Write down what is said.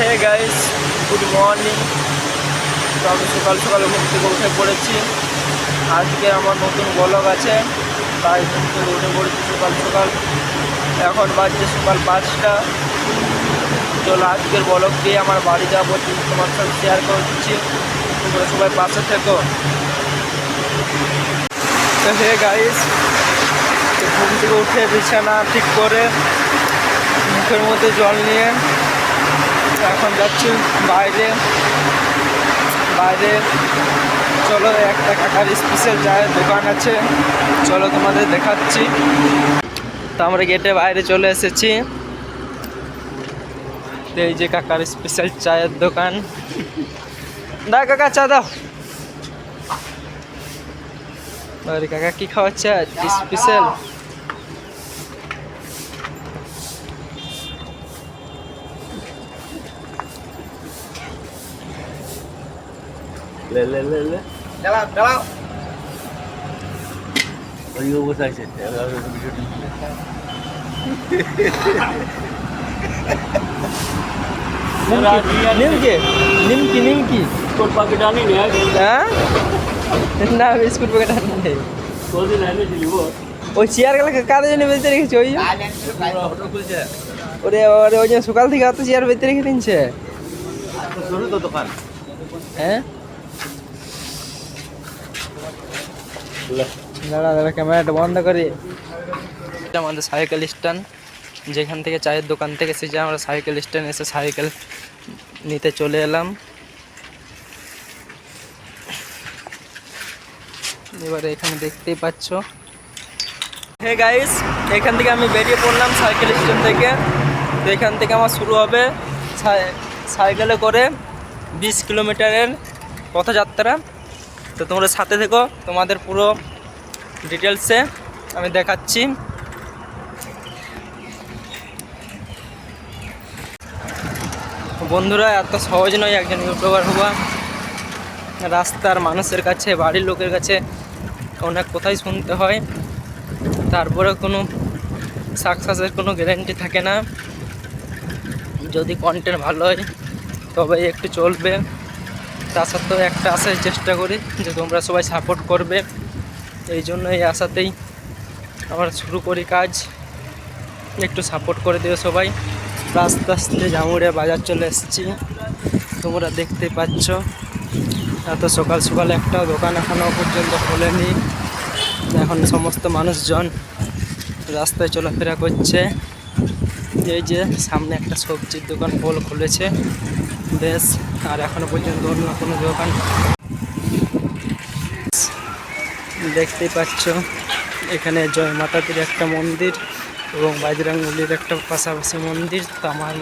Hey guys, good morning. তো আমি সকাল সকাল ঘুম থেকে উঠে পড়েছি। আজকে আমার নতুন ব্লগ আছে, তাই ঘুম থেকে উঠে পড়েছি সকাল সকাল। এখন বাজছে সকাল 5টা। চলো আজকের ব্লগটি আমার বাড়ি যাবো তোমার সাথে শেয়ার করে দিচ্ছি, তোমরা সবাই পাশে থেকো। তো হে গাইস, ঘুম থেকে উঠে বিছানা ঠিক করে মুখের মধ্যে জল নিয়ে এখন যাচ্ছি বাইরে। চলো একটা কাকার স্পেশাল চায়ের দোকান আছে, চলো তোমাদের দেখাচ্ছি। তো আমরা গেটে বাইরে চলে এসেছি। এই যে কাকার স্পেশাল চায়ের দোকান। দা কাকা চা দাও। আরে কাকা কি খাওয়াচ্ছে স্পেশাল? ले ले ले ले চালাও। और ये वो साइज है निमकी बिस्कुट पैकेट आनी नहीं है हाँ ना बिस्कुट पैकेट आने तो दिन आने चली वो ওই চেয়ারগুলো কাদের জন্য বেঁচে রেখেছে? ওই होटल खुल जाए ওরে ওই জন্য সকাল থেকে অত চেয়ার বেঁচে রেখে দিচ্ছে। तो शुरू तो दुकान হ্যাঁ ले দাঁড়া ক্যামেরাটা বন্ধ করি। এটা আমাদের সাইকেল স্ট্যান্ড, যেখান থেকে চায়ের দোকান থেকে এসেছি আমরা সাইকেল স্ট্যান্ড এসে সাইকেল নিতে চলে এলাম। এবারে এখানে দেখতেই পাচ্ছ। হে গাইস, এখান থেকে আমি বেরিয়ে পড়লাম সাইকেল স্ট্যান্ড থেকে। তো এখান থেকে আমার শুরু হবে সাইকেলে করে 20 কিলোমিটারের পথযাত্রা। তো তোমরা সাথে থেকো, তোমাদের পুরো ডিটেলসে আমি দেখাচ্ছি। বন্ধুরা, এত সহজ নয় একজন ইউটিউবার হওয়া। রাস্তার মানুষের কাছে, বাড়ির লোকের কাছে অনেক কথাই শুনতে হয়, তারপরে কোনো সাকসেসের কোনো গ্যারান্টি থাকে না। যদি কন্টেন্ট ভালো হয় তবে একটু চলবে, তা সত্ত্বেও একটা আশায় চেষ্টা করি যে তোমরা সবাই সাপোর্ট করবে। এই জন্য এই আশাতেই আমরা শুরু করি কাজ। একটু সাপোর্ট করে দিও সবাই। আস্তে আস্তে জামুড়ে বাজার চলে এসেছি, তোমরা দেখতে পাচ্ছ। এত সকাল সকাল একটা দোকান এখনও পর্যন্ত খোলেনি। এখন সমস্ত মানুষজন রাস্তায় চলাফেরা করছে। এই যে সামনে একটা সবজির দোকান খুলেছে বেশ, আর এখনো পর্যন্ত অন্য কোনো দোকান দেখতেই পাচ্ছ। এখানে জয় মাতাজির একটা মন্দির এবং বজরংবলীর একটা পাশাপাশি মন্দির। তো আমার